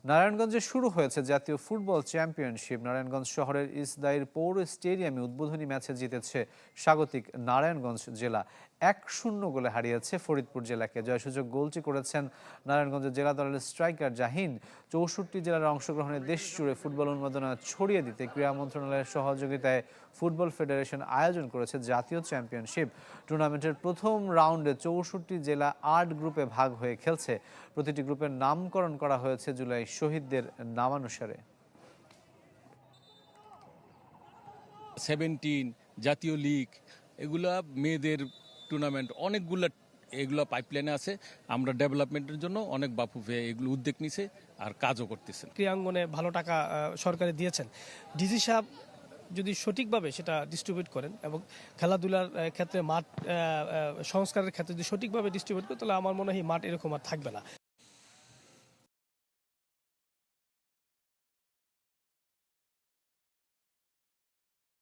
নারায়ণগঞ্জে শুরু হয়েছে জাতীয় ফুটবল চ্যাম্পিয়নশিপ। নারায়ণগঞ্জ শহরের ইসদাইর পৌর স্টেডিয়ামে উদ্বোধনী ম্যাচে জিতেছে স্বাগতিক নারায়ণগঞ্জ জেলা। 1-0 গোলে হারিয়েছে ফরিদপুর জেলাকে। জয়সূচক গোলটি করেছেন নারায়ণগঞ্জের জেলা দলের স্ট্রাইকার জাহিন। 64 জেলার অংশগ্রহণে দেশ জুড়ে ফুটবল উন্মাদনা ছড়িয়ে দিতে ক্রীড়া মন্ত্রণালয়ের সহযোগিতায় ফুটবল ফেডারেশন আয়োজন করেছে জাতীয় চ্যাম্পিয়নশিপ। টুর্নামেন্টের প্রথম রাউন্ডে 64 জেলা 8 গ্রুপে ভাগ হয়ে খেলছে। প্রতিটি গ্রুপের নামকরণ করা হয়েছে জুলাই শহীদদের নামানুসারে। 17 জাতীয় লীগ, এগুলা মেয়েদের টুর্নামেন্ট অনেকগুলা, এগুলো পাইপলাইনে আছে। আমরা ডেভেলপমেন্টের জন্য অনেক বাফুফে এগুলো উদ্যোগ নিছে আর কাজও করতেছেন। ক্রীড়াঙ্গনে ভালো টাকা সরকারে দিয়েছেন। ডিসি সাহেব যদি সঠিকভাবে সেটা ডিস্ট্রিবিউট করেন এবং খেলাধুলার ক্ষেত্রে মাঠ সংস্কারের ক্ষেত্রে যদি সঠিকভাবে ডিস্ট্রিবিউট করেন, তাহলে আমার মনে হয় মাঠ এরকম আর থাকবে না।